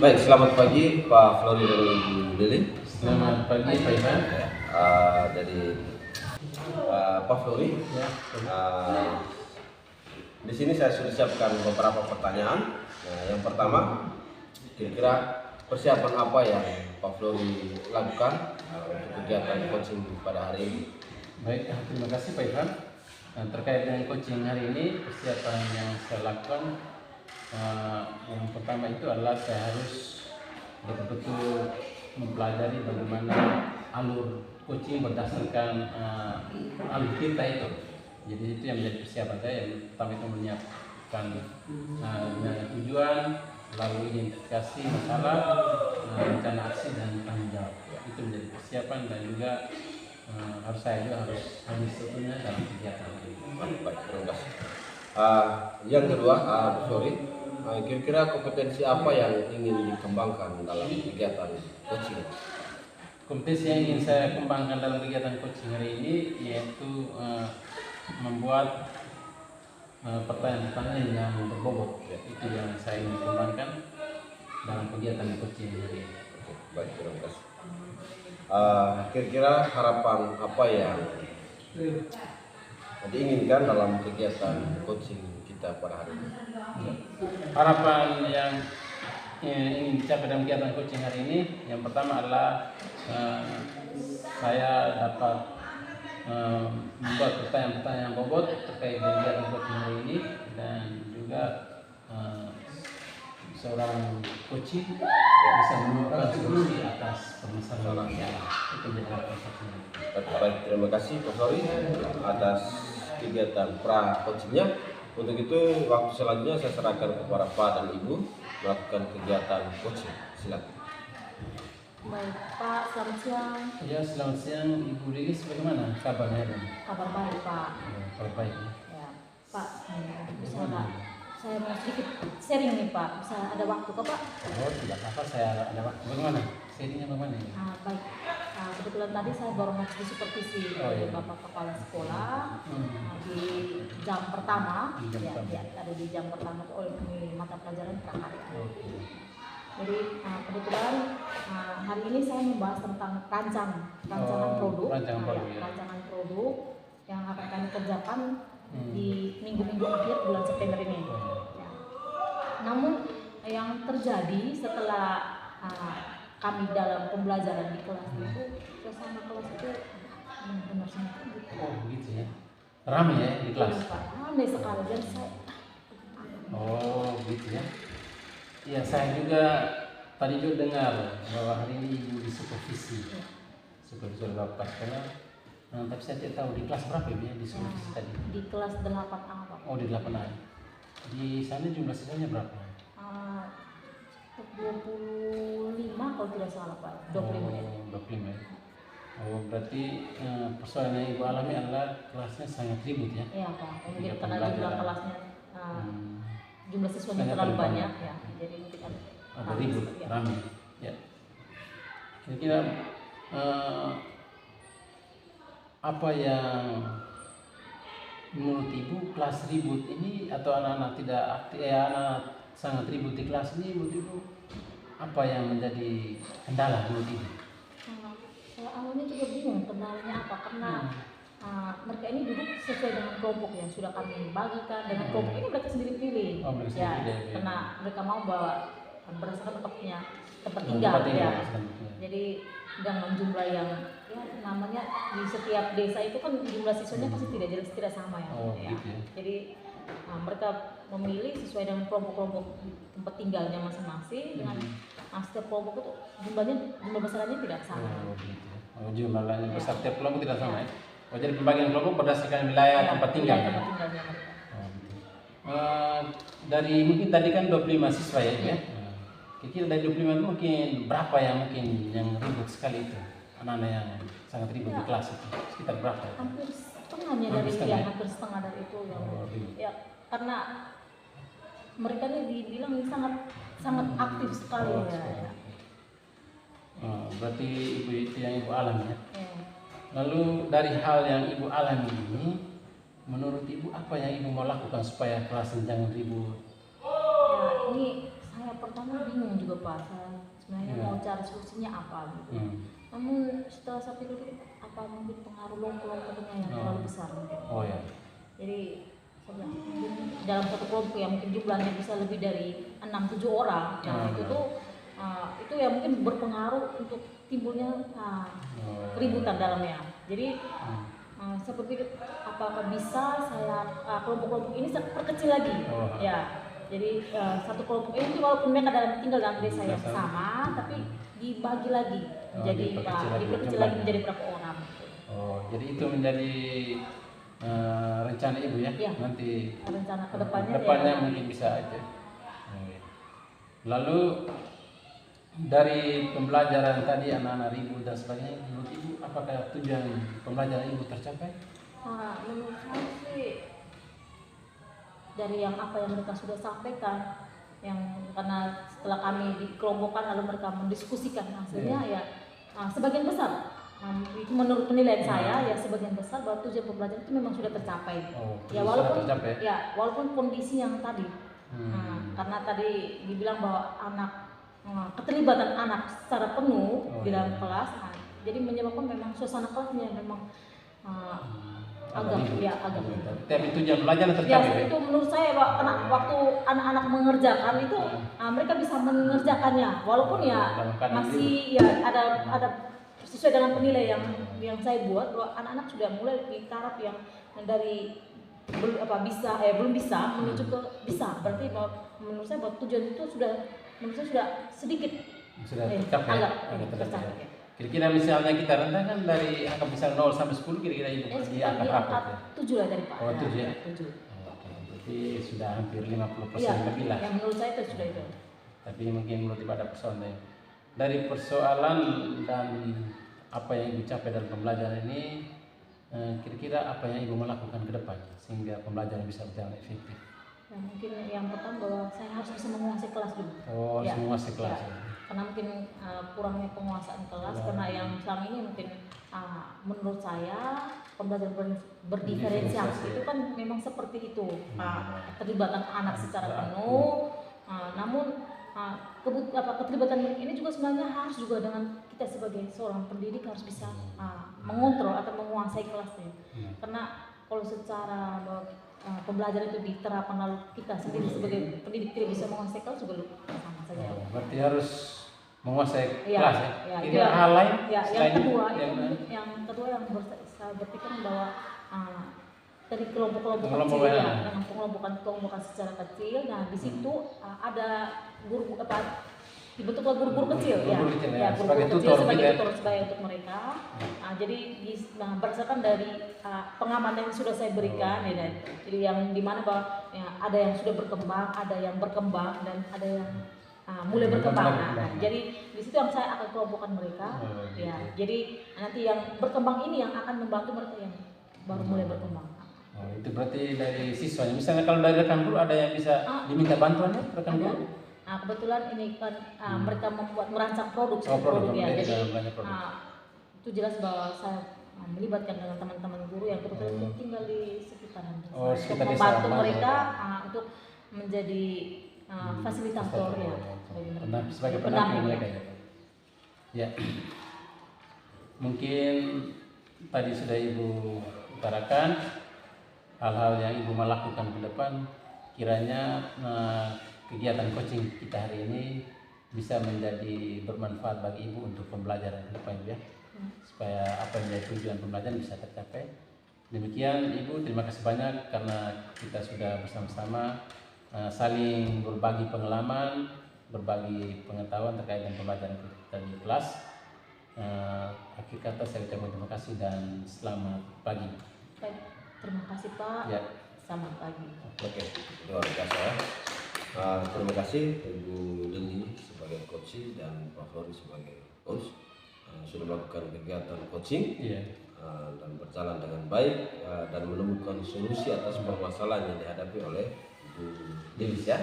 Baik, selamat pagi Pak Flori dan Ibu Lili. Selamat pagi Pak Ivan. Jadi Pak Flori, Ya, di sini saya sudah siapkan beberapa pertanyaan. Nah, yang pertama, kira-kira persiapan apa yang Pak Flori lakukan untuk kegiatan coaching pada hari ini? baik, terima kasih Pak Ivan. Nah, terkait dengan coaching hari ini, persiapan yang saya lakukan, yang pertama itu adalah saya harus betul-betul mempelajari bagaimana alur coaching berdasarkan alur kita itu. Jadi itu yang menjadi persiapan saya. Yang pertama itu menyiapkan tujuan, lalu identifikasi masalah, rencana aksi dan tanggung jawab. Itu menjadi persiapan dan juga harus tentunya dalam kegiatan ini. Baik, terima kasih. Yang kedua, Bu Flori, kira-kira kompetensi apa yang ingin dikembangkan dalam kegiatan coaching? Kompetensi yang ingin saya kembangkan dalam kegiatan coaching hari ini yaitu membuat pertanyaan-pertanyaan yang berbobot. Itu yang saya ingin kembangkan dalam kegiatan coaching hari ini. Baik, terima kasih. Kira-kira harapan apa yang diinginkan dalam kegiatan coaching kita pada hari ini? Harapan yang ingin dicapai dalam kegiatan coaching hari ini, yang pertama adalah saya dapat membuat pertanyaan-pertanyaan yang bobot terkait dengan kegiatan coaching hari ini, dan juga seorang coaching bisa menemukan solusi atas permasalahan yang itu menjadi harapan saya. Baik, terima kasih Pak Flori atas kegiatan pra coachingnya. Untuk itu waktu selanjutnya saya serahkan kepada Pak dan Ibu melakukan kegiatan coaching. Silakan. Baik, Pak, selamat siang. Ya, selamat siang Ibu Lilis, bagaimana kabarnya? Kabar baik, Pak. Kabar baik. Ya, Pak, bisa Pak, saya mau sedikit sharing nih, Pak. Bisa ada waktu ke Pak? Oh, tidak apa-apa, saya ada waktu. Bagaimana? Sharingnya bagaimana ini? Baik. Kebetulan tadi saya baru mau disupervisi oleh Bapak Kepala Sekolah di jam pertama. Ya, ada di jam pertama oleh mata pelajaran prakarya. Jadi kebetulan hari ini saya membahas tentang rancangan produk, rancangan produk yang akan kami kerjakan di minggu-minggu akhir bulan September ini. Ya. Namun yang terjadi setelah kami dalam pembelajaran di kelas itu, suasana kelas itu benar-benar sangat ribut. Oh, gitu ya. Ramai ya di kelas? Ramai sekali dan saya. Oh, gitu ya. Ya, saya juga tadi juga dengar bahwa hari ini Ibu disupervisi. Supervisi oleh Bapak karena tapi saya tidak tahu di kelas berapa ya di supervisi tadi. Di kelas 8A, Pak. Oh, di 8A. Di sana jumlah siswanya berapa? 25 kalau tidak salah, Pak. 25 ya. 25 ya. Oh, berarti persoalan yang Ibu alami adalah kelasnya sangat ribut ya? Iya, Pak. Mungkin karena jumlah kelasnya jumlah siswanya terlalu banyak ya. Jadi mungkin ada ribut, ramai. Ya. Kira-kira apa yang menurut Ibu kelas ribut ini atau anak-anak tidak aktif, anak sangat ribut di kelas ini, menurut Ibu apa yang menjadi kendala menurut Ibu? Saya awalnya juga bingung kendalanya apa, karena mereka ini duduk sesuai dengan kelompok yang sudah kami bagikan. Dengan kelompok ini mereka sendiri pilih, karena mereka mau bawa berdasarkan tempat tinggal ya. Jadi dengan jumlah yang namanya di setiap desa itu kan jumlah siswanya pasti tidak sama ya. Gitu ya. Jadi mereka memilih sesuai dengan kelompok-kelompok tempat tinggalnya masing-masing. Dengan setiap kelompok itu jumlah besarnya tidak sama. Jumlahnya besar tiap kelompok tidak sama ya. Oh, jadi pembagian kelompok berdasarkan wilayah tempat tinggal. Tempat tinggalnya mereka. Dari mungkin tadi kan 25 siswa ya. Kira-kira dari 25 itu mungkin berapa yang ribut sekali itu? Anak-anak yang sangat ribut di kelas itu. Sekitar berapa? Hampir setengahnya hampir setengah dari itu yang ya, karena mereka ini dibilang ini sangat aktif sekali ya. Berarti Ibu itu yang Ibu alami ya. Lalu dari hal yang Ibu alami ini, menurut Ibu apa yang Ibu mau lakukan supaya kelas jangan ribut? Ya, ini saya pertama bingung juga Pak, saya sebenarnya mau cari solusinya apa gitu. Namun setelah saya pikir apa mungkin pengaruh kelompoknya yang terlalu besar mungkin. Oh ya. Jadi mungkin dalam satu kelompok yang mungkin jumlahnya bisa lebih dari 6-7 orang, itu ya mungkin berpengaruh untuk timbulnya keributan dalamnya. Jadi saya berpikir apakah bisa saya kelompok-kelompok ini saya perkecil lagi, ya. Jadi satu kelompok ini walaupun mereka tinggal dalam desa yang sama, tapi dibagi lagi menjadi diperkecil lagi menjadi berapa orang. Oh, jadi itu menjadi rencana ibu ya? Nanti rencana kedepannya ya, mungkin bisa aja. Lalu dari pembelajaran tadi anak-anak ibu dan sebagainya, menurut ibu apakah tujuan pembelajaran ibu tercapai? Menurut saya sih dari yang apa yang mereka sudah sampaikan, yang karena setelah kami dikelompokkan lalu mereka mendiskusikan hasilnya ya sebagian besar. Itu menurut penilaian saya ya sebagian besar bahwa tujuan pembelajaran itu memang sudah tercapai. Ya walaupun kondisi yang tadi karena tadi dibilang bahwa keterlibatan anak secara penuh di dalam kelas, jadi menyebabkan memang suasana kelasnya memang agak. Tapi tujuan pelajaran tercapai. Ya itu menurut saya waktu anak-anak mengerjakan itu mereka bisa mengerjakannya walaupun ya masih ya ada sesuai dengan penilaian yang saya buat bahwa anak-anak sudah mulai di taraf yang dari belum bisa menuju ke bisa. Berarti menurut saya bahwa tujuan itu sudah sedikit tercapai. Kira-kira misalnya kita rendahkan dari angka misal 0 sampai 10 kira-kira ibu di angka berapa? 7 lah dari Pak. Oh 7 ya? 7. Berarti sudah hampir 50% lebih lah. Yang menurut saya itu sudah itu. Tapi mungkin menurut ibu ada persoalan dari persoalan dan apa yang ibu capai dalam pembelajaran ini, kira-kira apa yang ibu melakukan ke depan sehingga pembelajaran bisa berjalan efektif? Ya, mungkin yang pertama bahwa saya harus bisa menguasai kelas dulu. Oh, harus menguasai kelas. Ya. Karena mungkin kurangnya penguasaan kelas karena yang selama ini mungkin menurut saya pembelajaran berdiferensiasi itu kan memang seperti itu, keterlibatan anak secara penuh. Namun keterlibatan ini juga sebenarnya harus juga dengan kita sebagai seorang pendidik harus bisa mengontrol atau menguasai kelasnya. Karena kalau secara pembelajaran itu diterapkan lalu kita sendiri sebagai pendidik tidak bisa menguasai kelas juga sama saja. Berarti harus menguasai kelas ya. Kira hal lain? Yang kedua yang saya berpikir bahwa dari kelompok-kelompok kecil dengan pengelompokan secara kecil. Nah di situ ada guru dibentuklah guru-guru kecil guru sebagai tutor sebagai untuk mereka. Jadi berdasarkan dari pengamatan yang sudah saya berikan jadi yang dimana bahwa ada yang sudah berkembang, ada yang berkembang dan ada yang mulai berkembang. Jadi di situ yang saya akan kelompokkan mereka. Jadi nanti yang berkembang ini yang akan membantu mereka yang baru mulai berkembang. Itu berarti dari siswanya. Misalnya kalau dari rekan guru ada yang bisa diminta bantuannya rekan guru? Kebetulan ini kan mereka merancang produk. Jadi itu jelas bahwa saya melibatkan dengan teman-teman guru yang kebetulan tinggal di sekitaran untuk membantu mereka untuk menjadi fasilitator sebagai pendamping mereka ya. Mungkin tadi sudah ibu utarakan hal-hal yang ibu melakukan ke depan, kiranya kegiatan coaching kita hari ini bisa menjadi bermanfaat bagi ibu untuk pembelajaran ke depan ya, supaya apa yang menjadi tujuan pembelajaran bisa tercapai. Demikian ibu, terima kasih banyak karena kita sudah bersama-sama saling berbagi pengalaman, berbagi pengetahuan terkait dengan pembelajaran kita di kelas. Akhir kata saya ucapkan terima kasih dan selamat pagi. Baik, terima kasih Pak. Ya. Selamat pagi. Oke, luar biasa. Terima kasih Ibu Lini sebagai coach dan Pak Flori sebagai coach sudah melakukan kegiatan coaching dan berjalan dengan baik dan menemukan solusi atas permasalahan yang dihadapi oleh Ibu Lilis ya.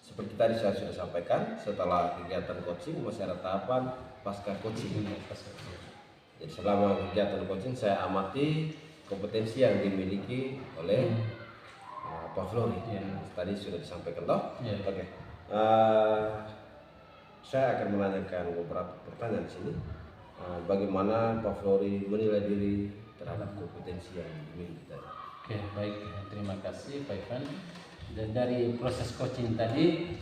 Seperti tadi saya sudah sampaikan, setelah kegiatan coaching masih ada tahapan pasca coaching. Jadi selama kegiatan coaching saya amati kompetensi yang dimiliki oleh Pak Flori. Iya. Tadi sudah disampaikan toh. Iya. Oke. Saya akan menanyakan beberapa pertanyaan di sini. Bagaimana Pak Flori menilai diri terhadap kompetensi yang dimiliki tadi? Oke, baik. Terima kasih Pak Ivan. Dan dari proses coaching tadi,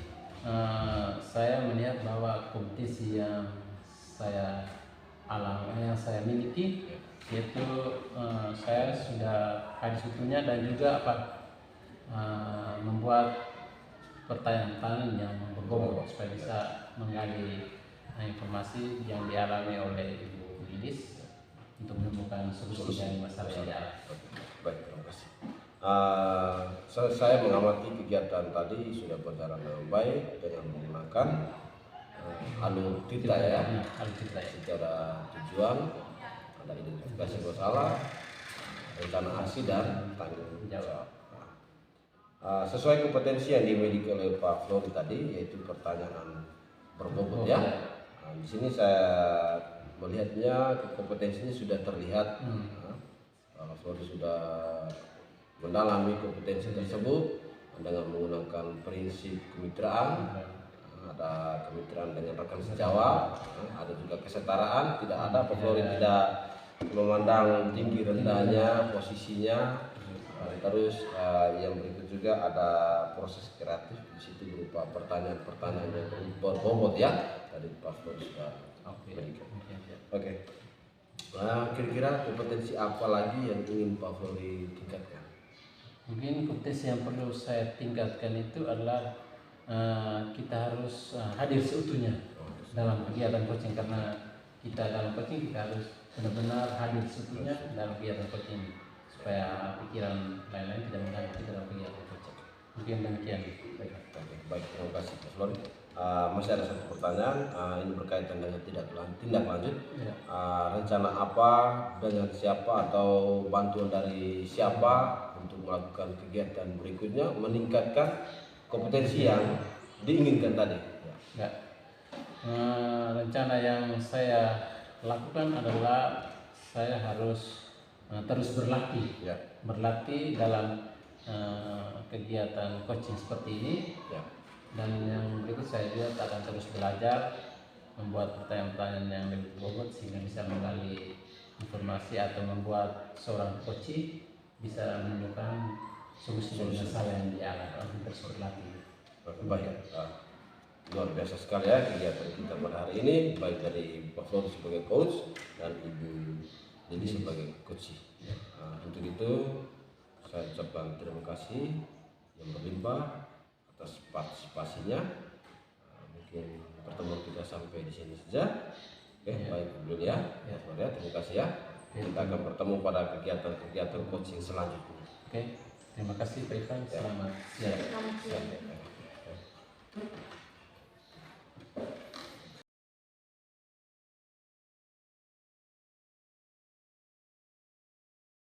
saya melihat bahwa kompetisi yang saya alami, yang saya miliki, yaitu saya sudah hadir sebetulnya dan juga membuat pertanyaan-pertanyaan yang berbobot supaya bisa menggali informasi yang dialami oleh Ibu Lilis untuk menemukan solusi dari masalah yang dialami. Baik, terima kasih. Saya mengamati kegiatan tadi sudah berjalan dengan baik dengan menggunakan alur tita ya, secara tujuan, ada identifikasi masalah, rencana aksi dan tanggung jawab. Sesuai kompetensi yang dimiliki oleh Pak Flori tadi, yaitu pertanyaan berbobot ya. Di sini saya melihatnya kompetensinya sudah terlihat. Pak Flori sudah mendalami kompetensi tersebut dengan menggunakan prinsip kemitraan. Ada kemitraan dengan rekan sejawat, ada juga kesetaraan. Tidak ada Pak Flori tidak memandang tinggi rendahnya posisinya. Terus yang berikut juga ada proses kreatif di situ berupa pertanyaan-pertanyaan yang berbobot ya. Tadi Pak Flori sudah berikan. Oke. Kira-kira kompetensi apa lagi yang ingin Pak Flori tingkatkan? Mungkin kompetensi yang perlu saya tingkatkan itu adalah kita harus hadir seutuhnya dalam kegiatan coaching, karena kita dalam coaching kita harus benar-benar hadir seutuhnya dalam kegiatan coaching supaya pikiran lain-lain tidak mengganggu kita dalam kegiatan coaching. Mungkin demikian. Baik, terima kasih Pak Flori. Masih ada satu pertanyaan, ini berkaitan dengan tindak lanjut. Rencana apa, dengan siapa atau bantuan dari siapa untuk melakukan kegiatan berikutnya meningkatkan kompetensi yang diinginkan tadi? Ya. Rencana yang saya lakukan adalah saya harus terus berlatih, berlatih dalam kegiatan coaching seperti ini. Dan yang berikut saya juga akan terus belajar membuat pertanyaan-pertanyaan yang lebih bobot sehingga bisa menggali informasi atau membuat seorang coach bisa menemukan solusi masalah yang dialami. Terus berlatih. Baik, luar biasa sekali ya kegiatan kita pada hari ini, baik dari Pak Flori sebagai coach dan Ibu Lili sebagai coach. Untuk itu saya ucapkan terima kasih yang berlimpah atas partisipasinya. Mungkin pertemuan kita sampai di sini saja. Baik dulu ya. Terima kasih ya. Kita akan bertemu pada kegiatan-kegiatan coaching selanjutnya. Terima kasih Pak Ivan. Selamat siang. Selamat siang.